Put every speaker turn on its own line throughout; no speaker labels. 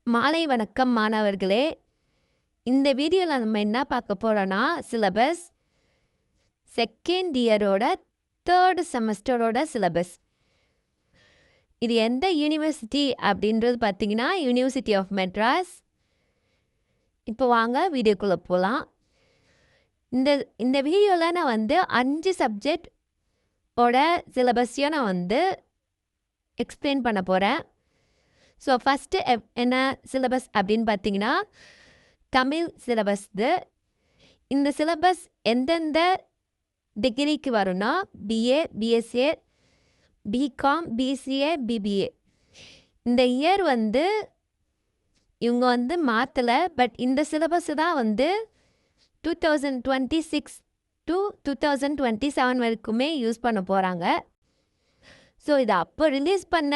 மாலை வணக்கம் மாணவர்களே. இந்த வீடியோவில் நம்ம என்ன பார்க்க போகிறோன்னா சிலபஸ் செகண்ட் இயரோட தேர்ட் செமஸ்டரோட சிலபஸ். இது எந்த யூனிவர்சிட்டி அப்படின்றது பார்த்தீங்கன்னா யூனிவர்சிட்டி ஆஃப் மெட்ராஸ். இப்போ வாங்க வீடியோக்குள்ளே போகலாம். இந்த வீடியோவில் நான் 5 சப்ஜெக்டோட சிலபஸையும் நான் எக்ஸ்பிளைன் பண்ண போகிறேன். ஸோ ஃபஸ்ட்டு என்ன சிலபஸ் அப்படின்னு பார்த்தீங்கன்னா தமிழ் சிலபஸ். இந்த சிலபஸ் எந்தெந்த டிகிரிக்கு வரும்னா BA, BSA, BCom, BCA, BBA. இந்த இயர் இவங்க மாற்றலை, பட் இந்த சிலபஸ் தான் 2026 to 2027 வரைக்குமே யூஸ் பண்ண போகிறாங்க. ஸோ இதை அப்போ ரிலீஸ் பண்ண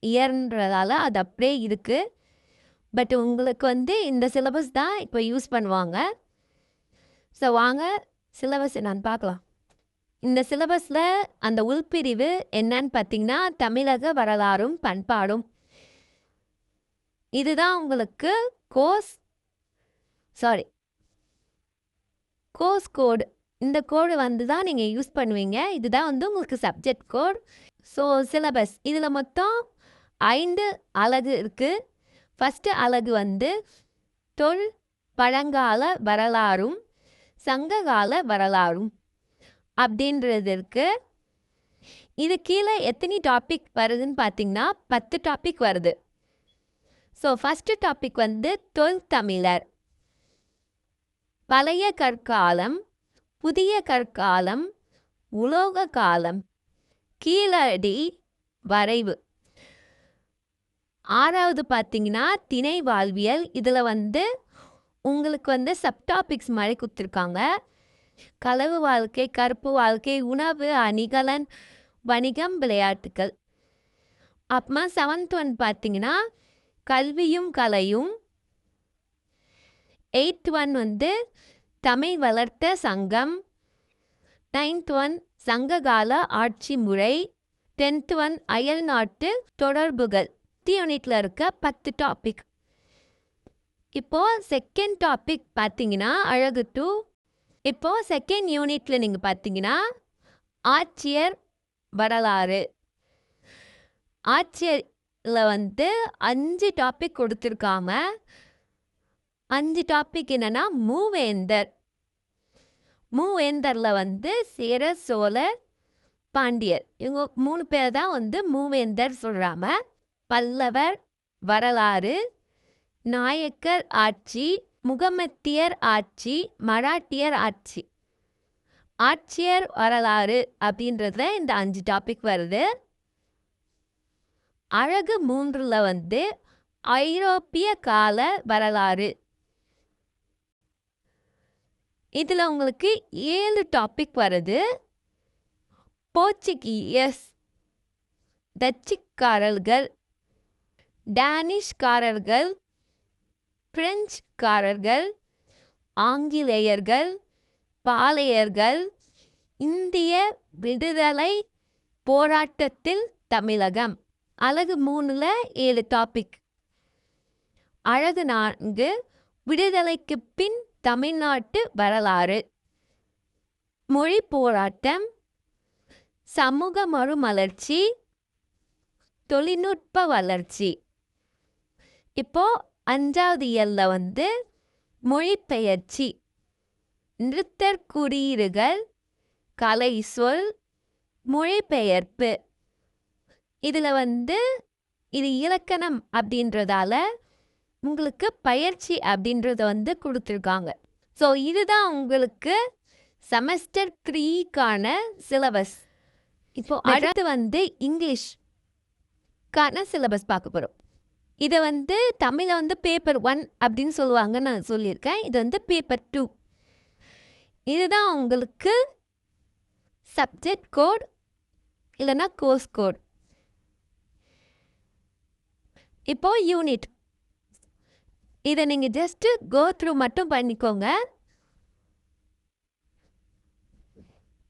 இயர்ன்றதால அது அப்படியே இருக்குது. பட் உங்களுக்கு இந்த சிலபஸ் தான் இப்போ யூஸ் பண்ணுவாங்க. ஸோ வாங்க சிலபஸ் என்னன்னு பார்க்கலாம். இந்த சிலபஸில் அந்த உள்பிரிவு என்னன்னு பார்த்தீங்கன்னா தமிழக வரலாறும் பண்பாடும். இதுதான் உங்களுக்கு கோர்ஸ் கோடு. இந்த கோடு தான் நீங்கள் யூஸ் பண்ணுவீங்க. இதுதான் உங்களுக்கு சப்ஜெக்ட் கோட். ஸோ சிலபஸ் இதில் மொத்தம் 5 அலகு இருக்குது. ஃபஸ்ட்டு அலகு தொல் பழங்கால வரலாறும் சங்ககால வரலாறும் அப்படின்றது இருக்குது. இது கீழே எத்தனை டாபிக் வருதுன்னு பார்த்தீங்கன்னா 10 டாபிக் வருது. ஸோ ஃபஸ்ட்டு டாபிக் தொல் தமிழர், பழைய கற்காலம், புதிய கற்காலம், உலோக காலம், கீழடி வரைவு. 6வது பார்த்தீங்கன்னா திணை வாழ்வியல். இதில் உங்களுக்கு சப்டாபிக்ஸ் மாதிரி கொடுத்துருக்காங்க. களவு வாழ்க்கை, கருப்பு வாழ்க்கை, உணவு, அணிகலன், வணிகம், விளையாட்டுக்கள். அப்புறமா 7th ஒன் பார்த்தீங்கன்னா கல்வியும் கலையும். 8th ஒன் தமிழ் வளர்த்த சங்கம். 9th ஒன் சங்ககால ஆட்சி முறை. 10th ஒன் அயல் நாட்டு தொடர்புகள். யூனிட்ல இருக்க 10 டாபிக். இப்போ செகண்ட் டாபிக் பார்த்தீங்கன்னா அழகு 2. இப்போ செகண்ட் யூனிட்ல நீங்கள் பார்த்தீங்கன்னா ஆட்சியர் வரலாறு. ஆட்சியரில் 5 டாபிக் கொடுத்துருக்காங்க. 5 டாபிக் என்னன்னா மூவேந்தர். மூவேந்தரில் சேர, சோழர், பாண்டியர், இவங்க 3 பேர் தான் மூவேந்தர் சொல்கிறாங்க. பல்லவர் வரலாறு, நாயக்கர் ஆட்சி, முகமத்தியர் ஆட்சி, மராட்டியர் ஆட்சி. ஆட்சியர் வரலாறு அப்படின்றதுல இந்த 5 டாபிக் வருது. அழகு 3ல் ஐரோப்பிய கால வரலாறு. இதில் உங்களுக்கு 7 டாபிக் வருது. போர்ச்சுகீயஸ், டச்சுக்காரர்கள், டேனிஷ்காரர்கள், பிரெஞ்சுக்காரர்கள், ஆங்கிலேயர்கள், பாளையர்கள், இந்திய விடுதலை போராட்டத்தில் தமிழகம். அழகு 3ல் 7 டாபிக். அழகு 4 விடுதலைக்கு பின் தமிழ்நாட்டு வரலாறு, மொழி போராட்டம், சமூக மறுமலர்ச்சி, தொழில்நுட்ப வளர்ச்சி. இப்போ 5வது இயல்ல மொழிபெயர்ச்சி, நிறுத்தற்குறியீடுகள், கலை சொல், மொழிபெயர்ப்பு. இதில் இது இலக்கணம் அப்படின்றதால உங்களுக்கு பயிற்சி அப்படின்றத கொடுத்துருக்காங்க. ஸோ இதுதான் உங்களுக்கு செமஸ்டர் 3க்கான சிலபஸ். இப்போ அடுத்து இங்கிலீஷ்க்கான சிலபஸ் பார்க்க போகிறோம். இதை தமிழில் பேப்பர் 1 அப்படின்னு சொல்லுவாங்க, நான் சொல்லியிருக்கேன். இது பேப்பர் 2. இதுதான் உங்களுக்கு சப்ஜெக்ட் கோட் இல்லைன்னா கோர்ஸ் கோட். இப்போ யூனிட் இதை நீங்கள் ஜஸ்ட்டு கோ த்ரூ மட்டும் பண்ணிக்கோங்க.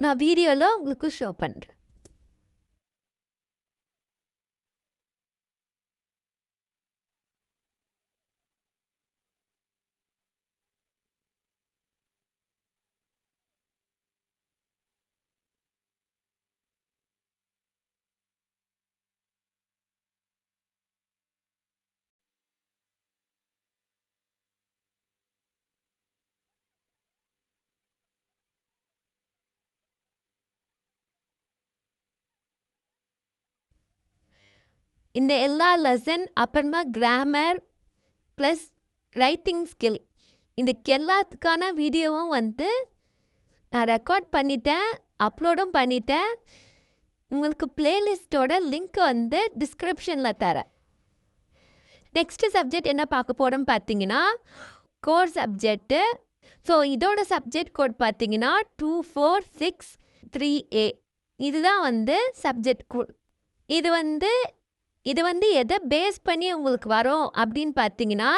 நான் வீடியோவில் உங்களுக்கு ஷோ பண்ணுறேன். இந்த எல்லா லெசன் அப்புறமா கிராமர் ப்ளஸ் ரைட்டிங் ஸ்கில் இதுக்கு எல்லாத்துக்கான வீடியோவும் வந்து நான் ரெக்கார்ட் பண்ணிட்டேன், அப்லோடும் பண்ணிட்டேன். உங்களுக்கு பிளேலிஸ்ட்டோட லிங்க் வந்து டிஸ்கிரிப்ஷனில் தரேன். நெக்ஸ்ட்டு சப்ஜெக்ட் என்ன பார்க்க போகிறோம்னு பார்த்தீங்கன்னா கோர் சப்ஜெக்ட்டு. ஸோ இதோட சப்ஜெக்ட் கோட் பார்த்தீங்கன்னா 24638. இதுதான் வந்து சப்ஜெக்ட் கோட். இது வந்து எதை பேஸ் பண்ணி உங்களுக்கு வரும் அப்படின்னு பார்த்தீங்கன்னா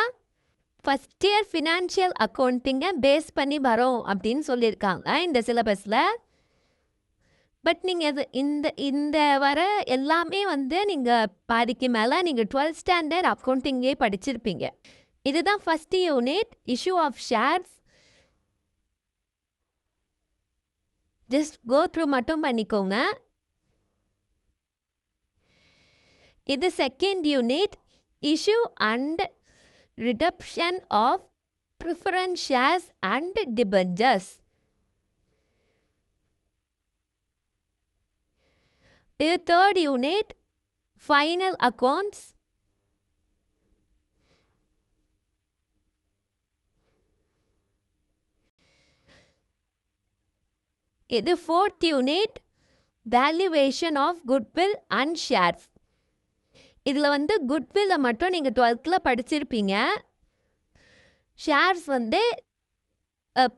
ஃபஸ்ட் இயர் ஃபினான்ஷியல் அக்கௌண்டிங்கை பேஸ் பண்ணி வரும் அப்படின்னு சொல்லியிருக்காங்க இந்த சிலபஸில். பட் நீங்கள் அது இந்த வர எல்லாமே வந்து நீங்கள் பாதிக்கு மேலே நீங்கள் 12th ஸ்டாண்டர்ட் அக்கௌண்டிங்கே படிச்சிருப்பீங்க. இதுதான் first unit, issue of shares. Just go through மட்டும் பண்ணிக்கோங்க. இது second unit, issue and redemption of preference shares and debentures. இது தேர்ட் யூனிட், ஃபைனல் அக்கௌண்ட்ஸ். இது fourth unit, valuation of goodwill and shares. இதில் வந்து குட்வில்லை மட்டும் நீங்கள் 12th படிச்சிருப்பீங்க. ஷேர்ஸ் வந்து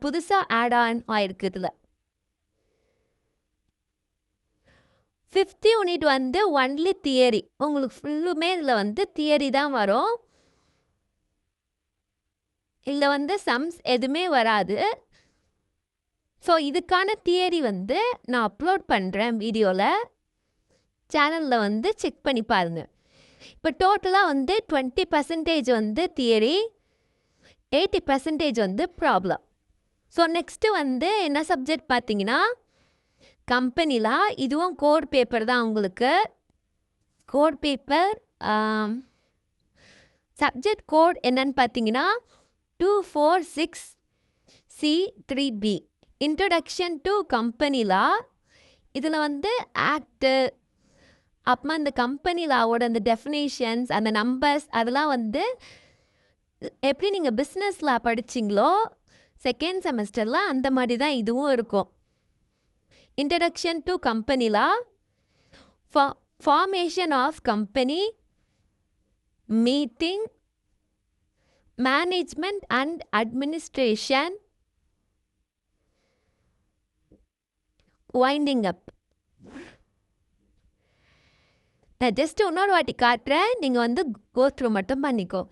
புதுசாக ஆட் ஆன் ஆயிருக்கு இதில். ஃபிஃப்த் யூனிட் வந்து ஒன்லி தியரி. உங்களுக்கு ஃபுல்லுமே இதில் வந்து தியரி தான் வரும். இதில் வந்து சம்ஸ் எதுவுமே வராது. ஸோ இதுக்கான தியரி வந்து நான் அப்லோட் பண்ணுறேன் வீடியோவில், சேனலில் வந்து செக் பண்ணி பாருங்கள். இப்போ டோட்டலாக வந்து 20% வந்து தியரி, 80% வந்து ப்ராப்ளம். ஸோ நெக்ஸ்ட்டு வந்து என்ன சப்ஜெக்ட் பார்த்தீங்கன்னா கம்பெனிலா. இதுவும் கோட் பேப்பர் தான் உங்களுக்கு. கோட் பேப்பர் சப்ஜெக்ட் கோட் என்னன்னு பார்த்தீங்கன்னா 246C3B, இன்ட்ரடக்ஷன் டு கம்பெனி லா. இதில் வந்து ஆக்டு, அப்புறமா இந்த கம்பெனி லாவோட அந்த டெஃபினேஷன்ஸ், அந்த நம்பர்ஸ், அதெல்லாம் வந்து எப்படி நீங்கள் பிஸ்னஸ் லா படிச்சிங்களோ செகண்ட் செமஸ்டரில் அந்த மாதிரி தான் இதுவும் இருக்கும். Introduction to company law, formation of company, meeting, management and administration, winding up. நான் ஜஸ்ட் இன்னொரு வாட்டி காட்டுறேன், நீங்கள் வந்து கோ த்ரூ மட்டும் பண்ணிக்கோ.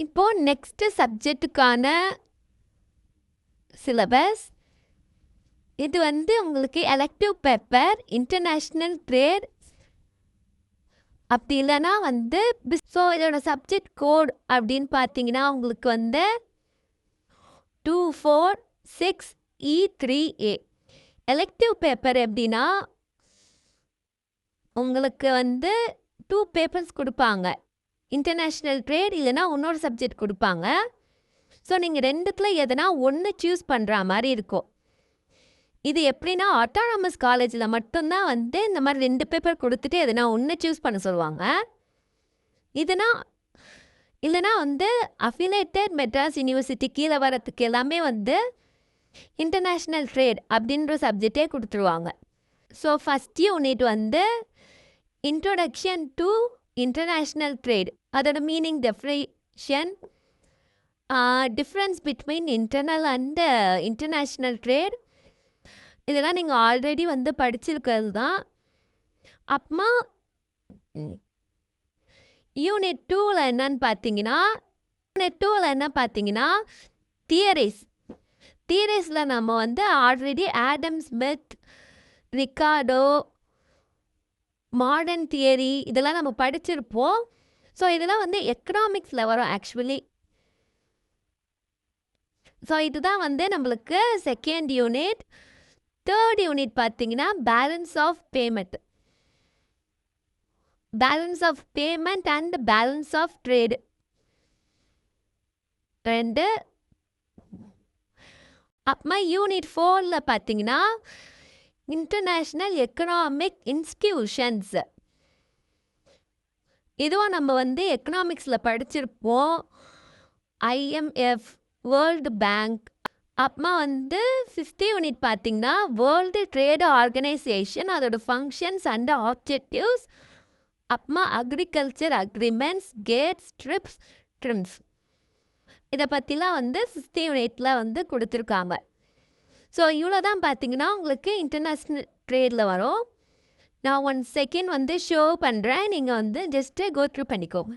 இப்போது நெக்ஸ்ட்டு சப்ஜெக்டுக்கான சிலபஸ். இது வந்து உங்களுக்கு எலெக்டிவ் பேப்பர், இன்டர்நேஷ்னல் ட்ரேட், அப்படி இல்லைன்னா வந்து ஸோ இதோட சப்ஜெக்ட் கோட் அப்படின்னு பார்த்தீங்கன்னா உங்களுக்கு வந்து 246E3A. எலெக்டிவ் பேப்பர் எப்படின்னா உங்களுக்கு வந்து 2 பேப்பர்ஸ் கொடுப்பாங்க, இன்டர்நேஷ்னல் ட்ரேட் இல்லைன்னா இன்னொரு சப்ஜெக்ட் கொடுப்பாங்க. ஸோ நீங்கள் ரெண்டுத்தில் எதனா ஒன்று சூஸ் பண்ணுற மாதிரி இருக்கும். இது எப்படின்னா ஆட்டானமஸ் காலேஜில் மட்டும்தான் வந்து இந்த மாதிரி 2 பேப்பர் கொடுத்துட்டு எதனா ஒன்று சூஸ் பண்ண சொல்லுவாங்க. இல்லைனா வந்து அஃபிலேட்டட் மெட்ராஸ் யூனிவர்சிட்டி கீழே வரத்துக்கு எல்லாமே வந்து இன்டர்நேஷ்னல் ட்ரேட் அப்படின்ற சப்ஜெக்டே கொடுத்துருவாங்க. ஸோ ஃபஸ்ட் யூனிட் வந்து இன்ட்ரோடக்ஷன் டு இன்டர்நேஷ்னல் ட்ரேட், அதோட meaning, definition, difference between internal and international trade, இதெல்லாம் நீங்கள் ஆல்ரெடி வந்து படிச்சிருக்கிறது தான். அப்புறமா யூனிட் 2ல என்னன்னு பார்த்தீங்கன்னா தியரிஸ். தியரிஸில் நம்ம வந்து already Adam Smith, Ricardo, modern theory இதெல்லாம் நம்ம படிச்சிருப்போம். ஸோ இதெல்லாம் வந்து எக்கனாமிக்ஸில் வரும் ஆக்சுவலி. ஸோ இதுதான் வந்து நம்மளுக்கு செகண்ட் யூனிட். தேர்ட் யூனிட் பார்த்தீங்கன்னா balance of payment and balance of trade. ரெண்டு. அப்புறமா யூனிட் 4ல் பார்த்தீங்கன்னா இன்டர்நேஷ்னல் எக்கனாமிக் இன்ஸ்டிடியூஷன்ஸ். இதுவும் நம்ம வந்து எக்கனாமிக்ஸில் படிச்சிருப்போம். IMF, world bank. அப்புறமா வந்து 5th யூனிட் பார்த்தீங்கன்னா வேர்ல்டு ட்ரேட் ஆர்கனைசேஷன், அதோட ஃபங்க்ஷன்ஸ் அண்ட் ஆப்ஜெக்டிவ்ஸ். அப்புறமா அக்ரிகல்ச்சர் அக்ரிமெண்ட்ஸ், கேட்ஸ், ட்ரிம்ஸ். இதை பற்றிலாம் வந்து 5th யூனிட்டில் வந்து கொடுத்துருக்காங்க. ஸோ இவ்வளோ தான் பார்த்தீங்கன்னா உங்களுக்கு இன்டர்நேஷ்னல் ட்ரேடில் வரும். நான் 1 செகண்ட் வந்து ஷோ பண்ணுறேன், நீங்கள் வந்து ஜஸ்ட்டு கோ த்ரூ பண்ணிக்கோங்க.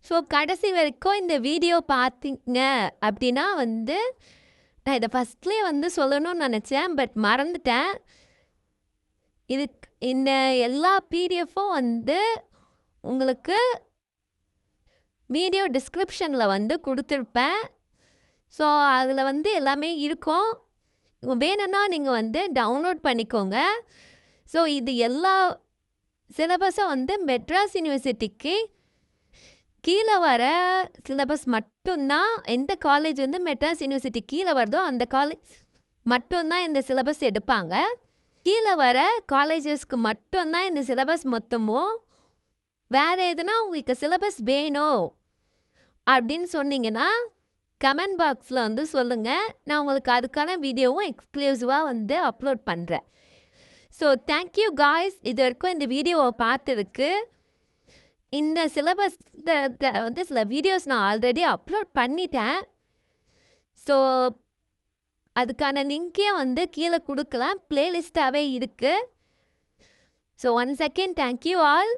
ஸோ கடைசி வரைக்கும் இந்த வீடியோ பார்த்தீங்க அப்படின்னா வந்து நான் இதை ஃபஸ்ட்லேயே வந்து சொல்லணும்னு நினச்சேன், பட் மறந்துட்டேன். இந்த எல்லா பிடிஎஃப்பும் வந்து உங்களுக்கு வீடியோ டிஸ்கிரிப்ஷனில் வந்து கொடுத்துருப்பேன். ஸோ அதில் வந்து எல்லாமே இருக்கும். வேணும்னா நீங்கள் வந்து டவுன்லோட் பண்ணிக்கோங்க. ஸோ இது எல்லா சிலபஸும் வந்து மெட்ராஸ் யூனிவர்சிட்டிக்கு கீழே வர சிலபஸ் மட்டும்தான். எந்த காலேஜ் வந்து மெட்ராஸ் யூனிவர்சிட்டி கீழே வருதோ அந்த காலேஜ் மட்டும்தான் இந்த சிலபஸ் எடுப்பாங்க. கீழே வர காலேஜஸ்க்கு மட்டும்தான் இந்த சிலபஸ் மொத்தமும். வேறு எதுனா உங்களுக்கு சிலபஸ் வேணும் அப்படின்னு சொன்னீங்கன்னா கமெண்ட் பாக்ஸில் வந்து சொல்லுங்கள். நான் உங்களுக்கு அதுக்கான வீடியோவும் எக்ஸ்க்ளூசிவாக வந்து அப்லோட் பண்ணுறேன். ஸோ தேங்க்யூ காய்ஸ், இது வரைக்கும் இந்த வீடியோவை பார்த்ததுக்கு. இந்த சிலபஸ் வந்து சில வீடியோஸ் நான் ஆல்ரெடி அப்லோட் பண்ணிட்டேன். ஸோ அதுக்கான லிங்க்கே வந்து கீழே கொடுக்கலாம், ப்ளேலிஸ்ட்டாகவே இருக்குது. So 1 second, thank you all.